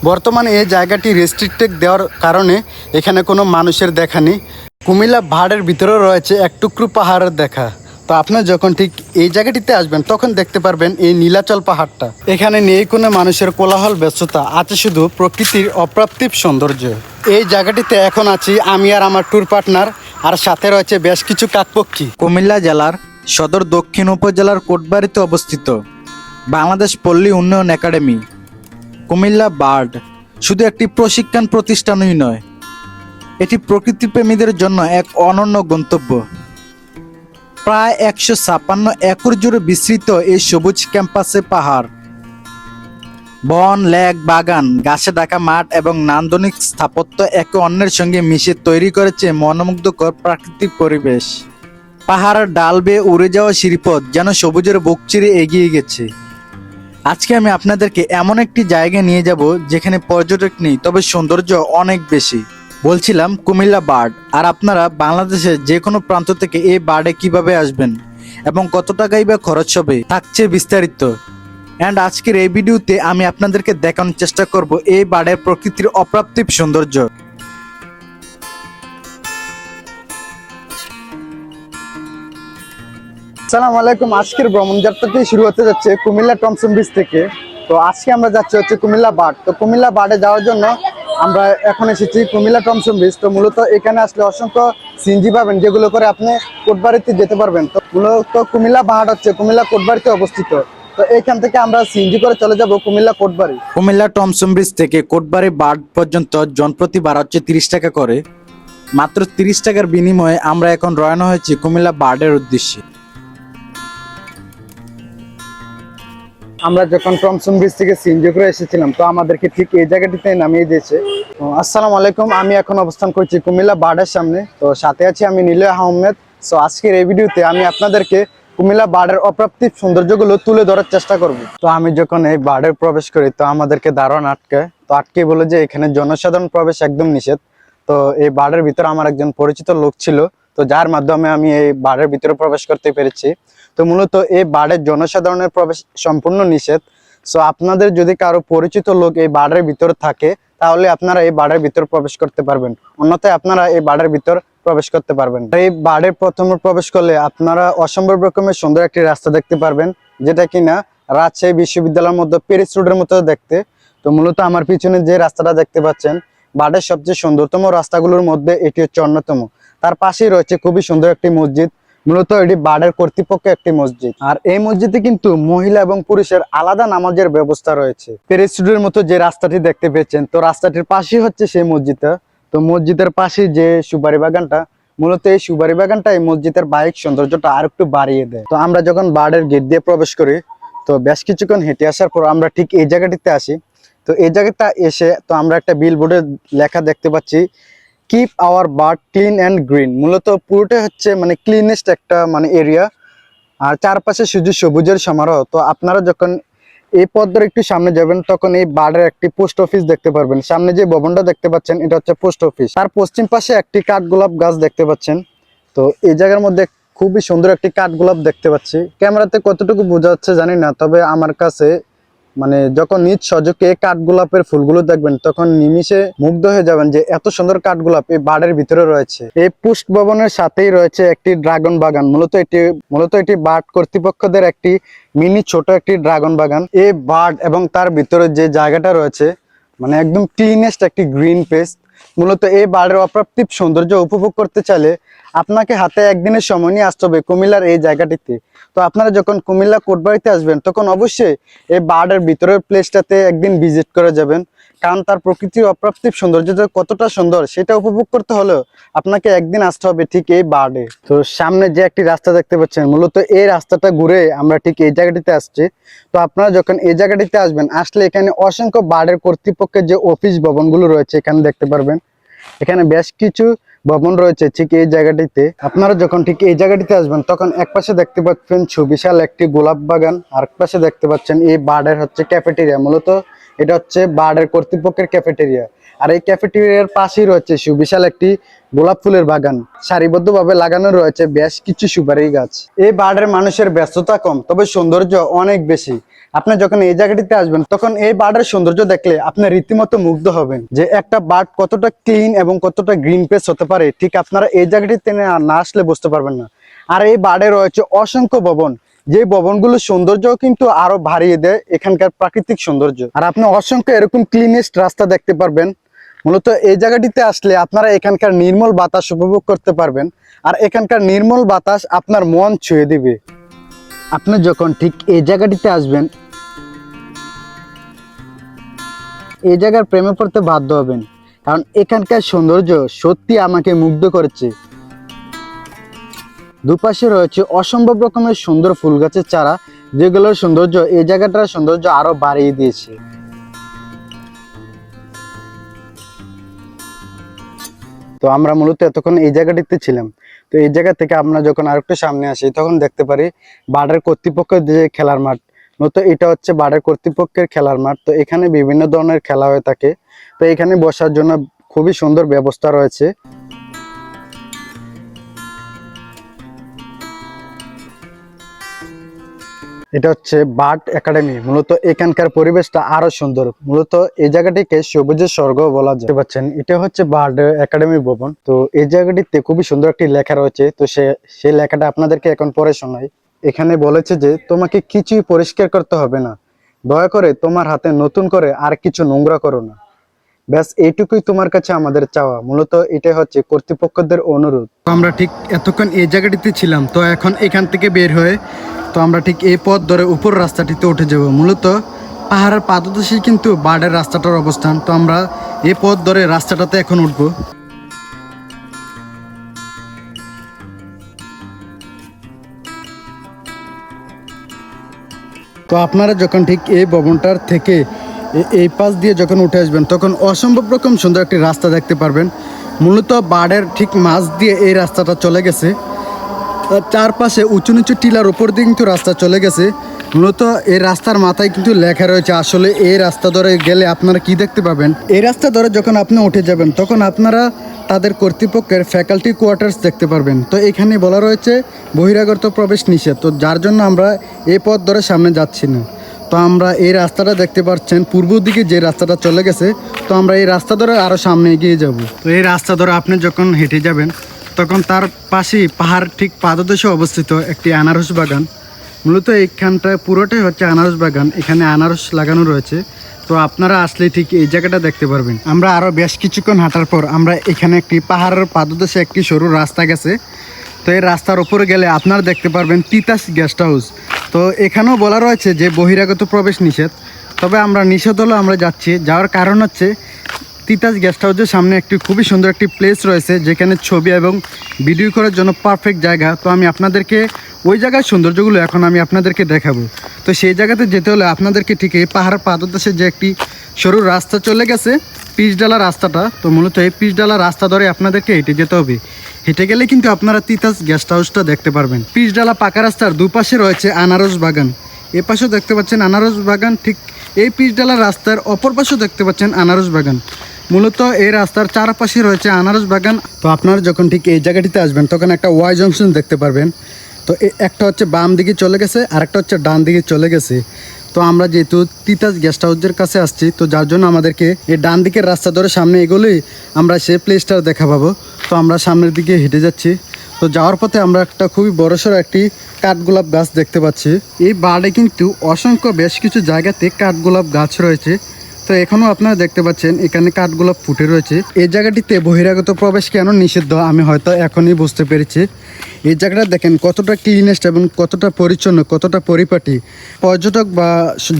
বর্তমানে এই জায়গাটি রেস্ট্রিক্টেড দেওয়ার কারণে এখানে কোনো মানুষের দেখা নেই। কুমিল্লা পাহাড়ের ভিতরে রয়েছে এক টুকরো পাহাড়ের দেখা। তো আপনার যখন ঠিক এই জায়গাটিতে আসবেন তখন দেখতে পারবেন এই নীলাচল পাহাড়টা। এখানে নেই কোনো মানুষের কোলাহল ব্যস্ততা, আছে শুধু প্রকৃতির অপ্রাপ্তিব সৌন্দর্য। এই জায়গাটিতে এখন আছি আমি আর আমার ট্যুর পার্টনার, আর সাথে রয়েছে বেশ কিছু কাকপক্ষী। কুমিল্লা জেলার সদর দক্ষিণ উপজেলার কোটবাড়িতে অবস্থিত বাংলাদেশ পল্লী উন্নয়ন একাডেমি কুমিল্লা বার্ড শুধু একটি প্রশিক্ষণ প্রতিষ্ঠানই নয়, এটি প্রকৃতিপ্রেমীদের জন্য এক অনন্য গন্তব্য। প্রায় 156 একর জুড়ে বিস্তৃত এই সবুজ ক্যাম্পাসে পাহাড়, বন, লেক, বাগান, গাছে ঢাকা মাঠ এবং নান্দনিক স্থাপত্য একে অন্যের সঙ্গে মিশে তৈরি করেছে মনোমুগ্ধকর প্রাকৃতিক পরিবেশ। পাহাড়ের ডাল বেয়ে উড়ে যাওয়া সিঁড়িপথ যেন সবুজের বুক চিরে এগিয়ে গেছে। আজকে আমি আপনাদেরকে এমন একটি জায়গায় নিয়ে যাব যেখানে পর্যটক নেই, তবে সৌন্দর্য অনেক বেশি। বলছিলাম কুমিল্লা বার্ড। আর আপনারা বাংলাদেশের যে কোনো প্রান্ত থেকে এই বার্ডে কিভাবে আসবেন এবং কত টাকাই বা খরচ হবে থাকছে বিস্তারিত। অ্যান্ড আজকের এই ভিডিওতে আমি আপনাদেরকে দেখানোর চেষ্টা করব এই বার্ডের প্রকৃতির অপ্রাপ্তিব সৌন্দর্য। আসসালামু আলাইকুম। আজকের ভ্রমণ যাত্রাটি শুরু হতে যাচ্ছে কুমিল্লা টমসন ব্রিজ থেকে। তো আজকে আমরা যাচ্ছি হচ্ছে কুমিল্লা বার্ড। তো কুমিল্লা বার্ডে যাওয়ার জন্য আমরা এখন এসেছি কুমিল্লা টমসন ব্রিজ। তো মূলত এখানে আসলে অসংখ্য সিএনজি পাবেন যেগুলো করে আপনি কোটবাড়িতে যেতে পারবেন। তো মূলত কুমিল্লা বার্ড হচ্ছে কুমিল্লা কোটবাড়িতে অবস্থিত। তো এখান থেকে আমরা সিএনজি করে চলে যাব কুমিল্লা কোটবাড়ি। কুমিল্লা টমসন ব্রিজ থেকে কোটবাড়ি বার্ড পর্যন্ত জনপ্রতি ভাড়া হচ্ছে 30 টাকা করে। মাত্র 30 টাকার বিনিময়ে আমরা এখন রওনা হয়েছি কুমিল্লা বার্ডের উদ্দেশ্যে। আমরা যখন টমসন ব্রিজ থেকে সিএনজি করে এসেছিলাম তো আমাদেরকে ঠিক এই জায়গাটিতে নামিয়ে দিয়েছে। আসসালামু আলাইকুম, আমি এখন অবস্থান করছি কুমিল্লা বার্ডের সামনে। তো সাথে আছি আমি নিলয় আহমেদ। সো আজকের এই ভিডিওতে আমি আপনাদেরকে কুমিল্লা বার্ডের অপ্রাপ্তিব সৌন্দর্যগুলো তুলে ধরার চেষ্টা করব। তো আমি যখন এই বার্ডে প্রবেশ করি তো আমাদেরকে দারোয়ান আটকে বলে যে এখানে জনসাধারণ প্রবেশ একদম নিষেধ। তো এই বার্ডের ভিতরে আমার একজন পরিচিত লোক ছিল, তো যার মাধ্যমে আমি এই বার্ডের ভিতরে প্রবেশ করতে পেরেছি। তো মূলত এই বার্ডের জনসাধারণের প্রবেশ সম্পূর্ণ নিষেধ। সো আপনাদের যদি কারো পরিচিত লোক এই বার্ডের ভিতরে থাকে তাহলে আপনারা এই বার্ডের ভিতর প্রবেশ করতে পারবেন, অন্যথায় আপনারা এই বার্ডের ভিতর প্রবেশ করতে পারবেন। এই বার্ডের প্রথমে প্রবেশ করলে আপনারা অসম্ভব রকমের সুন্দর একটি রাস্তা দেখতে পারবেন, যেটা কিনা রাজশাহী বিশ্ববিদ্যালয়ের মধ্যে প্যারিস রোডের মতো দেখতে। তো মূলত আমার পিছনে যে রাস্তাটা দেখতে পাচ্ছেন বার্ডের সবচেয়ে সুন্দরতম রাস্তাগুলোর মধ্যে এটি হচ্ছে অন্যতম। তার পাশেই রয়েছে খুবই সুন্দর একটি মসজিদ, মূলত এটি বার্ডের কর্তৃপক্ষের একটি মসজিদ। আর এই মসজিদে কিন্তু মহিলা এবং পুরুষের আলাদা নামাজের ব্যবস্থা রয়েছে। প্যারিস রোডের মতো যে রাস্তাটি দেখতে পেয়েছেন তো রাস্তাটির পাশেই হচ্ছে সেই মসজিদটা। তো মসজিদের পাশে যে সুপারি বাগানটা, মূলত এই সুপারি বাগানটা এই মসজিদের বাহ্যিক সৌন্দর্যটা আর একটু বাড়িয়ে দেয়। তো আমরা যখন বার্ডের গেট দিয়ে প্রবেশ করি তো বেশ কিছুক্ষণ হেঁটে আসার পর আমরা ঠিক এই জায়গাটিতে আসি। তো এই জায়গাটা এসে তো আমরা একটা বিলবোর্ডের লেখা দেখতে পাচ্ছি, keep our bird clean and green. মূলত পুরোটা হচ্ছে মানে ক্লিনেস্ট একটা মানে এরিয়া, আর চারপাশে শুধু সবুজের সমারোহ। তো আপনারা যখন এই পথ ধরে একটু সামনে যাবেন তখন এই বার্ডের একটি পোস্ট অফিস দেখতে পারবেন। সামনে যে ভবনটা দেখতে পাচ্ছেন এটা হচ্ছে পোস্ট অফিস। তার পশ্চিম পাশে একটি কাঠগোলাপ গাছ দেখতে পাচ্ছেন। তো এই জায়গার মধ্যে খুবই সুন্দর একটি কাঠগোলাপ দেখতে পাচ্ছি। ক্যামেরাতে কতটুকু বোঝা যাচ্ছে জানি না, তবে আমার কাছে মানে যখন নিজ সজকে কাঠগোলাপের ফুলগুলো দেখবেন তখন নিমিষে মুগ্ধ হয়ে যাবেন যে এত সুন্দর কাঠগোলাপ এই বার্ডের ভিতরে রয়েছে। এই পোস্ট ভবনের সাথেই রয়েছে একটি ড্রাগন বাগান। মূলত এটি বার্ড কর্তৃপক্ষদের একটি মিনি ছোট একটি ড্রাগন বাগান। এই বার্ড এবং তার ভিতরে যে জায়গাটা রয়েছে মানে একদম ক্লিনেস্ট একটি গ্রিন পেস্ট। মূলত এই বার্ডের অপ্রাপ্তিব সৌন্দর্য উপভোগ করতে চাইলে আপনাকে হাতে একদিনের সময় নিয়ে আসতে হবে কুমিল্লার এই জায়গাটিতে। তো আপনারা যখন কুমিল্লা কোটবাড়িতে আসবেন তখন অবশ্যই এই বার্ডের ভিতরের প্লেসটাতে একদিন ভিজিট করে যাবেন, কারণ তার প্রকৃতির অপ্রাপ্তিব সৌন্দর্য কতটা সুন্দর সেটা উপভোগ করতে হলেও আপনাকে একদিন আসতে হবে ঠিক এই বার্ডে। তো সামনে যে একটি রাস্তা দেখতে পাচ্ছেন মূলত এই রাস্তাটা ঘুরে আমরা ঠিক এই জায়গাটিতে আসছি। তো আপনারা যখন এই জায়গাটিতে আসবেন আসলে এখানে অসংখ্য বার্ডের কর্তৃপক্ষের যে অফিস ভবনগুলো রয়েছে এখানে দেখতে পারবেন। এখানে বেশ কিছু ভবন রয়েছে ঠিক এই জায়গাটিতে। আপনারা যখন ঠিক এই জায়গাটিতে আসবেন তখন এক পাশে দেখতে পাচ্ছেন সুবিশাল একটি গোলাপ বাগান, আর এক পাশে দেখতে পাচ্ছেন এই বার্ডের হচ্ছে ক্যাফেটেরিয়া। মূলত এটা হচ্ছে বার্ডের কর্তৃপক্ষের ক্যাফেটেরিয়া। আর এই ক্যাফেটেরিয়ার পাশেই রয়েছে সুবিশাল একটি গোলাপ ফুলের বাগান, সারিবদ্ধভাবে লাগানো রয়েছে বেশ কিছু সুপারি গাছ। এই বার্ডের মানুষের ব্যস্ততা কম, তবে সৌন্দর্য অনেক বেশি। আপনি যখন এই জায়গাটিতে আসবেন তখন এই বার্ডের সৌন্দর্য দেখলে আপনি রীতিমতো মুগ্ধ হবেন যে একটা বার্ড কতটা ক্লিন এবং কতটা গ্রিন পেস হতে পারে, ঠিক আপনারা এই জায়গাটিতে না আসলে বুঝতে পারবেন না। আর এই বার্ডে রয়েছে অসংখ্য ভবন, যে ভবনগুলোর সৌন্দর্য কিন্তু আরো বাড়িয়ে দেয় এখানকার প্রাকৃতিক সৌন্দর্য। আর আপনি অসংখ্য এরকম ক্লিনেস্ট রাস্তা দেখতে পারবেন। মূলত এই জায়গাটিতে আসলে আপনারা এখানকার নির্মল বাতাস উপভোগ করতে পারবেন, আর এখানকার নির্মল বাতাস আপনার মন ছুঁয়ে দিবে। আপনি যখন ঠিক এই জায়গাটিতে আসবেন, এই জায়গার প্রেমে পড়তে বাধ্য হবেন, কারণ এখানকার সৌন্দর্য সত্যি আমাকে মুগ্ধ করেছে। দুপাশে রয়েছে অসম্ভব রকমের সুন্দর ফুল গাছের চারা, যেগুলোর সৌন্দর্য এই জায়গাটার সৌন্দর্য আরো বাড়িয়ে দিয়েছে। তো আমরা মূলত এতক্ষণ এই জায়গাটিতে ছিলাম। তো এই জায়গা থেকে আমরা যখন আরেকটু সামনে আসি তখন দেখতে পারি বার্ডের কর্তৃপক্ষের যে খেলার মাঠ। মূলত এটা হচ্ছে বার্ডের কর্তৃপক্ষের খেলার মাঠ। তো এখানে বিভিন্ন ধরনের খেলা হয়ে থাকে। তো এখানে বসার জন্য খুবই সুন্দর ব্যবস্থা রয়েছে। এটা হচ্ছে বার্ড একাডেমি। মূলত এখানকার পরিবেশটা আরো সুন্দর। মূলত এই জায়গাটিকে সবুজের স্বর্গ বলা যায়। পাচ্ছেন এটা হচ্ছে বার্ড একাডেমি ভবন। তো এই জায়গাটিতে খুবই সুন্দর একটি লেখা রয়েছে। তো সেই লেখাটা আপনাদেরকে এখন পড়ে শোনাই। এখানে বলেছে যে তোমাকে কিছুই পরিষ্কার করতে হবে না, দয়া করে তোমার হাতে নতুন করে আর কিছু নোংরা করো না। ব্যাস এইটুকুই তোমার কাছে আমাদের চাওয়া। মূলত এটাই হচ্ছে কর্তৃপক্ষদের অনুরোধ। আমরা ঠিক এতক্ষণ এই জায়গাটিতে ছিলাম। তো এখন এখান থেকে বের হয়ে তো আমরা ঠিক এই পথ ধরে উপর রাস্তাটিতে উঠে যাব। মূলত পাহাড়ের পাদদেশেই কিন্তু বার্ডের রাস্তাটার অবস্থান। তো আমরা এই পথ ধরে রাস্তাটাতে এখন উঠবো। তো আপনারা যখন ঠিক এই ভবনটার থেকে এই পাশ দিয়ে যখন উঠে আসবেন তখন অসম্ভব রকম সুন্দর একটি রাস্তা দেখতে পারবেন। মূলত বার্ডের ঠিক মাঝ দিয়ে এই রাস্তাটা চলে গেছে। চারপাশে উঁচু নিচু টিলার উপর দিয়ে কিন্তু রাস্তা চলে গেছে। মূলত এই রাস্তার মাথায় কিন্তু লেখা রয়েছে। আসলে এই রাস্তা ধরে গেলে আপনারা কি দেখতে পাবেন, এই রাস্তা ধরে যখন আপনি উঠে যাবেন তখন আপনারা তাদের কর্তৃপক্ষের ফ্যাকাল্টি কোয়ার্টার্স দেখতে পারবেন। তো এখানে বলা রয়েছে বহিরাগত প্রবেশ নিষেধ। তো যার জন্য আমরা এই পথ ধরে সামনে যাচ্ছি না। তো আমরা এই রাস্তাটা দেখতে পাচ্ছেন পূর্ব দিকে যে রাস্তাটা চলে গেছে। তো আমরা এই রাস্তা ধরে আরও সামনে এগিয়ে যাব। তো এই রাস্তা ধরে আপনি যখন হেঁটে যাবেন তখন তার পাশেই পাহাড় ঠিক পাদদেশে অবস্থিত একটি আনারস বাগান। মূলত এইখানটায় পুরোটাই হচ্ছে আনারস বাগান। এখানে আনারস লাগানো রয়েছে। তো আপনারা আসলে ঠিক এই জায়গাটা দেখতে পারবেন। আমরা আরও বেশ কিছুক্ষণ হাঁটার পর আমরা এখানে একটি পাহাড়ের পাদদেশে একটি সরু রাস্তা গেছে। তো এই রাস্তার উপরে গেলে আপনারা দেখতে পারবেন তিতাস গেস্ট হাউস। তো এখানেও বলা রয়েছে যে বহিরাগত প্রবেশ নিষেধ। তবে আমরা নিষেধ হলেও আমরা যাচ্ছি। যাওয়ার কারণ হচ্ছে তিতাস গেস্ট হাউসের সামনে একটি খুবই সুন্দর একটি প্লেস রয়েছে, যেখানে ছবি এবং ভিডিও করার জন্য পারফেক্ট জায়গা। তো আমি আপনাদেরকে ওই জায়গার সৌন্দর্যগুলো এখন আমি আপনাদেরকে দেখাবো। তো সেই জায়গাতে যেতে হলে আপনাদেরকে ঠিক এই পাহাড়ের পাদদেশে যে একটি সরু রাস্তা চলে গেছে, পিচডালা রাস্তাটা। তো মূলত এই পিচডালা রাস্তা ধরে আপনাদেরকে হেঁটে যেতে হবে। হেঁটে গেলে কিন্তু আপনারা তিতাস গেস্ট হাউসটা দেখতে পারবেন। পিচডালা পাকা রাস্তার দুপাশে রয়েছে আনারস বাগান। এ পাশেও দেখতে পাচ্ছেন আনারস বাগান, ঠিক এই পিচডালা রাস্তার অপর পাশেও দেখতে পাচ্ছেন আনারস বাগান। মূলত এই রাস্তার চারপাশে রয়েছে আনারস বাগান। তো আপনারা যখন ঠিক এই জায়গাটিতে আসবেন তখন একটা ওয়াই জংশন দেখতে পারবেন। তো একটা হচ্ছে বাম দিকে চলে গেছে আর একটা হচ্ছে ডান দিকে চলে গেছে। তো আমরা যেহেতু তিতাস গেস্ট হাউসের কাছে আসছি, তো যার জন্য আমাদেরকে এই ডান দিকের রাস্তা ধরে সামনে এগোলেই আমরা সেই প্লেসটা দেখা পাবো। তো আমরা সামনের দিকে হেঁটে যাচ্ছি। তো যাওয়ার পথে আমরা একটা খুবই বড়সড় একটি কাঠগোলাপ গাছ দেখতে পাচ্ছি। এই বার্ডে কিন্তু অসংখ্য বেশ কিছু জায়গাতে কাঠগোলাপ গাছ রয়েছে। তো এখনও আপনারা দেখতে পাচ্ছেন এখানে কাঠগোলাপ ফুটে রয়েছে। এই জায়গাটিতে বহিরাগত প্রবেশ কেন নিষিদ্ধ আমি হয়তো এখনই বুঝতে পেরেছি। এই জায়গাটা দেখেন কতটা ক্লিনেস্ট এবং কতটা পরিচ্ছন্ন, কতটা পরিপাটি। পর্যটক বা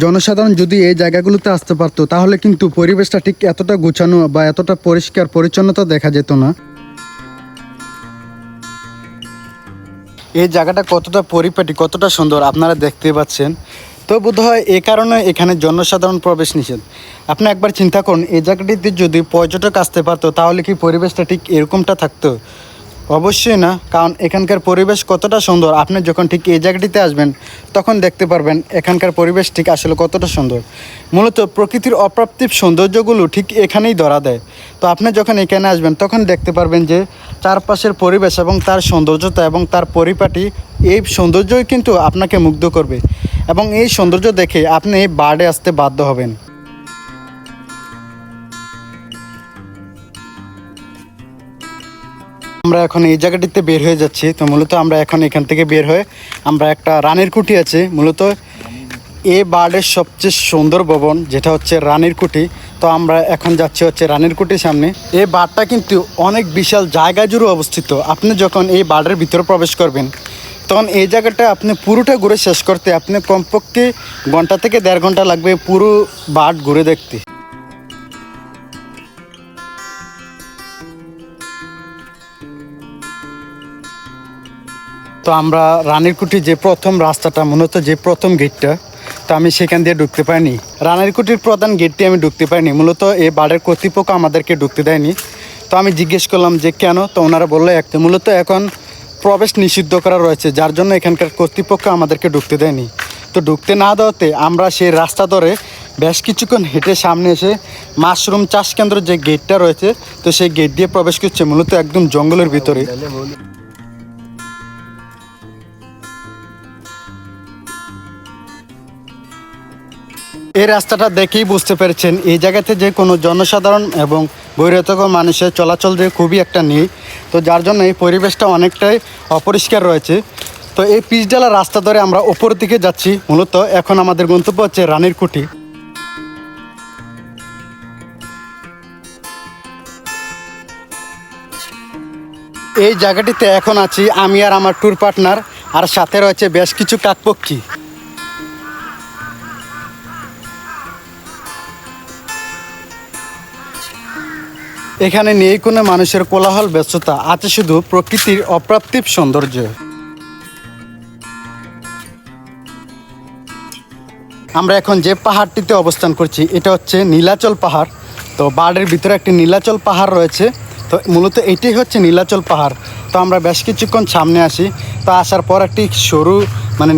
জনসাধারণ যদি এই জায়গাগুলোতে আসতে পারতো তাহলে কিন্তু পরিবেশটা ঠিক এতটা গুছানো বা এতটা পরিষ্কার পরিচ্ছন্নতা দেখা যেত না। এই জায়গাটা কতটা পরিপাটি, কতটা সুন্দর আপনারা দেখতে পাচ্ছেন। তো বোধহয় এই কারণে এখানে জনসাধারণ প্রবেশ নিষেধ। আপনি একবার চিন্তা করুন, এই জায়গাটিতে যদি পর্যটক আসতে পারতো তাহলে কি পরিবেশটা ঠিক এরকমটা থাকতো? অবশ্যই না, কারণ এখানকার পরিবেশ কতটা সুন্দর আপনি যখন ঠিক এই জায়গাটিতে আসবেন তখন দেখতে পারবেন এখানকার পরিবেশ ঠিক আসলে কতটা সুন্দর। মূলত প্রকৃতির অপ্রাপ্তিব সৌন্দর্যগুলো ঠিক এখানেই ধরা দেয়। তো আপনি যখন এখানে আসবেন তখন দেখতে পারবেন যে চারপাশের পরিবেশ এবং তার সৌন্দর্যতা এবং তার পরিপাটি, এই সৌন্দর্যই কিন্তু আপনাকে মুগ্ধ করবে এবং এই সৌন্দর্য দেখে আপনি এই বার্ডে আসতে বাধ্য হবেন। আমরা এখন এই জায়গাটিতে বের হয়ে যাচ্ছি। তো মূলত আমরা এখন এখান থেকে বের হয়ে আমরা একটা রানীর কুঠি আছে, মূলত এই বার্ডের সবচেয়ে সুন্দর ভবন যেটা হচ্ছে রানীর কুঠি। তো আমরা এখন যাচ্ছি হচ্ছে রানীর কুঠির সামনে। এই বার্ডটা কিন্তু অনেক বিশাল জায়গা জুড়ে অবস্থিত। আপনি যখন এই বার্ডের ভিতরে প্রবেশ করবেন তখন এই জায়গাটা আপনি পুরোটা ঘুরে শেষ করতে আপনি কমপক্ষে ঘন্টা থেকে 1.5 ঘন্টা লাগবে পুরো বার্ড ঘুরে দেখতে। তো আমরা রানীর কুঠির যে প্রথম রাস্তাটা, মূলত যে প্রথম গেটটা, তো আমি সেখান দিয়ে ঢুকতে পারিনি। রানীর কুঠির প্রধান গেটটি আমি ঢুকতে পারিনি, মূলত এই বার্ডের কর্তৃপক্ষ আমাদেরকে ঢুকতে দেয়নি। তো আমি জিজ্ঞেস করলাম যে কেন, তো ওনারা বললো মূলত এখন প্রবেশ নিষিদ্ধ করা রয়েছে, যার জন্য এখানকার কর্তৃপক্ষ আমাদেরকে ঢুকতে দেয়নি। তো ঢুকতে না দেওয়াতে আমরা সেই রাস্তা ধরে বেশ কিছুক্ষণ হেঁটে সামনে এসে মাশরুম চাষ কেন্দ্র যে গেটটা রয়েছে, তো সেই গেট দিয়ে প্রবেশ করছে, মূলত একদম জঙ্গলের ভিতরে। এই রাস্তাটা দেখেই বুঝতে পেরেছেন এই জায়গাতে যে কোনো জনসাধারণ এবং বহিরাগত মানুষের চলাচল যে খুবই একটা নেই। তো যার জন্য এই পরিবেশটা অনেকটাই অপরিষ্কার রয়েছে। তো এই পিচঢালা রাস্তা ধরে আমরা ওপর দিকে যাচ্ছি। মূলত এখন আমাদের গন্তব্য হচ্ছে রানীর কুঠি। এই জায়গাটিতে এখন আছি আমি আর আমার ট্যুর পার্টনার, আর সাথে রয়েছে বেশ কিছু কাকপক্ষী। এখানে নেই কোনো মানুষের কোলাহল ব্যস্ততা, আছে শুধু প্রকৃতির অপ্রাপ্তিব সৌন্দর্য। আমরা এখন যে পাহাড়টিতে অবস্থান করছি এটা হচ্ছে নীলাচল পাহাড়। তো বার্ডের ভিতরে একটি নীলাচল পাহাড় রয়েছে, তো মূলত এটাই হচ্ছে নীলাচল পাহাড়। তো আমরা বেশ কিছুক্ষণ সামনে আসি, তো আসার পর একটি সরু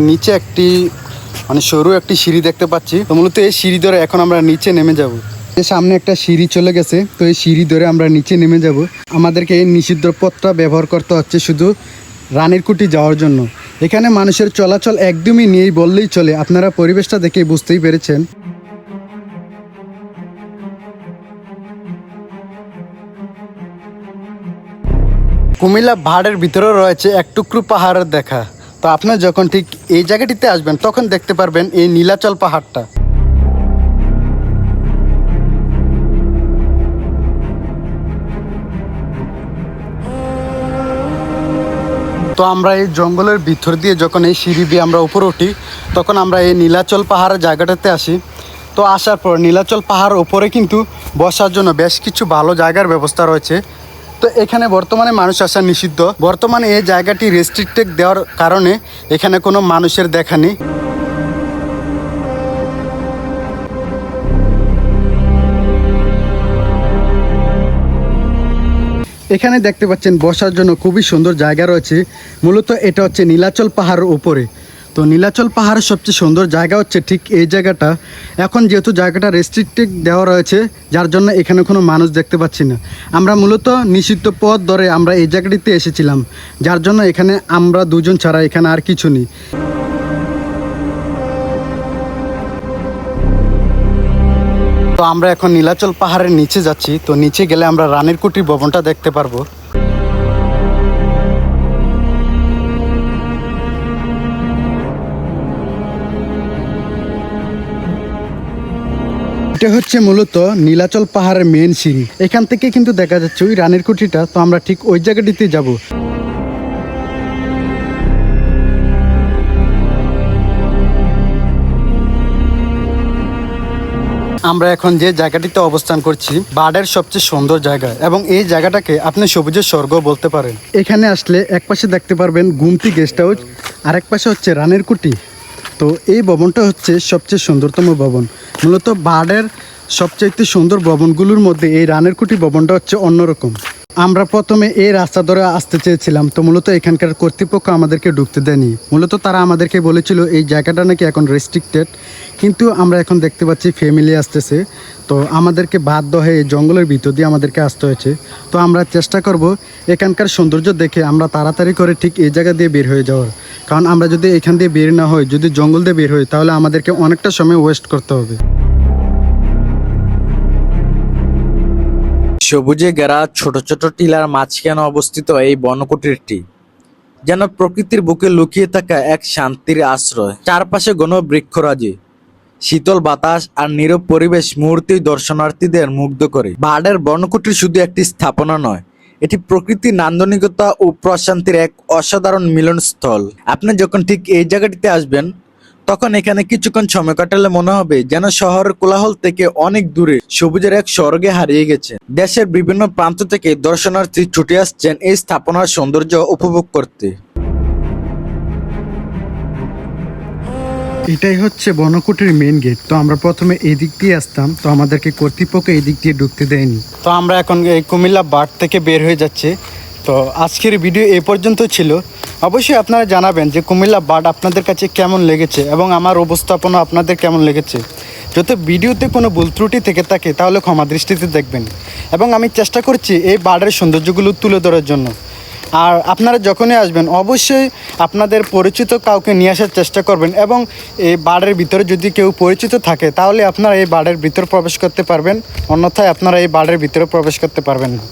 নিচে একটি সরু একটি সিঁড়ি দেখতে পাচ্ছি। তো মূলত এই সিঁড়ি ধরে এখন আমরা নিচে নেমে যাব। সামনে একটা সিঁড়ি চলে গেছে, তো এই সিঁড়ি ধরে আমরা নিচে নেমে যাব। আমাদেরকে এই নিষিদ্ধ পথটা ব্যবহার করতে হচ্ছে শুধু রানীর কুঠি যাওয়ার জন্য। এখানে মানুষের চলাচল একদমই নেই বললেই চলে, আপনারা পরিবেশটা দেখে বুঝতেই পেরেছেন। কুমিল্লা পাহাড়ের ভিতরেও রয়েছে এক টুকরো পাহাড়ের দেখা। তো আপনারা যখন ঠিক এই জায়গাটিতে আসবেন তখন দেখতে পারবেন এই নীলাচল পাহাড়টা। তো আমরা এই জঙ্গলের ভিতর দিয়ে যখন এই সিঁড়ি দিয়ে আমরা উপরে উঠি তখন আমরা এই নীলাচল পাহাড়ের জায়গাটাতে আসি। তো আসার পর নীলাচল পাহাড় উপরে কিন্তু বসার জন্য বেশ কিছু ভালো জায়গার ব্যবস্থা রয়েছে। তো এখানে বর্তমানে মানুষ আসা নিষিদ্ধ। বর্তমানে এই জায়গাটি রেস্ট্রিক্টেড দেওয়ার কারণে এখানে কোনো মানুষের দেখা নেই। এখানে দেখতে পাচ্ছেন বসার জন্য খুবই সুন্দর জায়গা রয়েছে। মূলত এটা হচ্ছে নীলাচল পাহাড়ের উপরে। তো নীলাচল পাহাড়ের সবচেয়ে সুন্দর জায়গা হচ্ছে ঠিক এই জায়গাটা। এখন যেহেতু জায়গাটা রেস্ট্রিক্টেড দেওয়া রয়েছে যার জন্য এখানে কোনো মানুষ দেখতে পাচ্ছি না। আমরা মূলত নিষিদ্ধ পথ ধরে আমরা এই জায়গাটিতে এসেছিলাম, যার জন্য এখানে আমরা দুজন ছাড়া এখানে আর কিছু নেই। তো আমরা এখন নীলাচল পাহাড়ের নিচে যাচ্ছি। তো নিচে গেলে আমরা রানীর কুঠির ভবনটা দেখতে পারবো। এটা হচ্ছে মূলত নীলাচল পাহাড়ের মেন সিঁড়ি। এখান থেকে কিন্তু দেখা যাচ্ছে ওই রানীর কুঠিটা। তো আমরা ঠিক ওই জায়গাটিতে যাব। আমরা এখন যে জায়গাটিতে অবস্থান করছি বার্ডের সবচেয়ে সুন্দর জায়গা, এবং এই জায়গাটাকে আপনি সবুজের স্বর্গ বলতে পারেন। এখানে আসলে এক পাশে দেখতে পারবেন গুমতি গেস্ট হাউস, আরেক পাশে হচ্ছে রানীর কুঠি। তো এই ভবনটা হচ্ছে সবচেয়ে সুন্দরতম ভবন। মূলত বার্ডের সবচেয়ে সুন্দর ভবনগুলোর মধ্যে এই রানীর কুঠি ভবনটা হচ্ছে অন্যরকম। আমরা প্রথমে এই রাস্তা ধরে আসতে চেয়েছিলাম, তো মূলত এখানকার কর্তৃপক্ষ আমাদেরকে ঢুকতে দেয়নি। মূলত তারা আমাদেরকে বলেছিল এই জায়গাটা নাকি এখন রেস্ট্রিক্টেড, কিন্তু আমরা এখন দেখতে পাচ্ছি ফ্যামিলি আসতেছে, তো আমাদেরকে বাধ্য হয়ে এই জঙ্গলের ভিতর দিয়ে আমাদেরকে আসতে হয়েছে। তো আমরা চেষ্টা করব এখানকার সৌন্দর্য দেখে আমরা তাড়াতাড়ি করে ঠিক এই জায়গা দিয়ে বের হয়ে যাওয়ার, কারণ আমরা যদি এখান দিয়ে বের না হই, যদি জঙ্গল দিয়ে বের হই, তাহলে আমাদেরকে অনেকটা সময় ওয়েস্ট করতে হবে। সবুজে ঘেরা ছোট ছোট টিলার মাঝখানে অবস্থিত এই বনকুটিরটি যেন প্রকৃতির বুকে লুকিয়ে থাকা এক শান্তির আশ্রয়। চারপাশে ঘন বৃক্ষরাজি, শীতল বাতাস আর নীরব পরিবেশ মুহূর্তেই দর্শনার্থীদের মুগ্ধ করে। বার্ডের বনকুটির শুধু একটি স্থাপনা নয়, এটি প্রকৃতির নান্দনিকতা ও প্রশান্তির এক অসাধারণ মিলনস্থল। আপনি যখন ঠিক এই জায়গাটিতে আসবেন, তখন এখানে কিছুক্ষণ সময় কাটালে মনে হবে যেন শহরের কোলাহল থেকে অনেক দূরে সবুজের এক স্বর্গে হারিয়ে গেছে। দেশের বিভিন্ন প্রান্ত থেকে দর্শনার্থী ছুটে আসছেন এই স্থাপনার সৌন্দর্য উপভোগ করতে। এটাই হচ্ছে বনকুটির মেইন গেট। তো আমরা প্রথমে এই দিক দিয়ে আসতাম, তো আমাদেরকে কর্তৃপক্ষ এই দিক দিয়ে ঢুকতে দেয়নি। তো আমরা এখন এই কুমিল্লা বার্ড থেকে বের হয়ে যাচ্ছে। তো আজকের ভিডিও এই পর্যন্ত ছিল। অবশ্যই আপনারা জানাবেন যে কুমিল্লা বার্ড আপনাদের কাছে কেমন লেগেছে এবং আমার উপস্থাপনা আপনাদের কেমন লেগেছে। যদি ভিডিওতে কোনো ভুল ত্রুটি থেকে থাকে তাহলে ক্ষমা দৃষ্টিতে দেখবেন, এবং আমি চেষ্টা করছি এই বার্ডের সৌন্দর্যগুলো তুলে ধরার জন্য। আর আপনারা যখনই আসবেন অবশ্যই আপনাদের পরিচিত কাউকে নিয়ে আসার চেষ্টা করবেন, এবং এই বাড়ির ভিতরে যদি কেউ পরিচিত থাকে তাহলে আপনারা এই বাড়ির ভিতরে প্রবেশ করতে পারবেন, অন্যথায় আপনারা এই বাড়ির ভিতরে প্রবেশ করতে পারবেন না।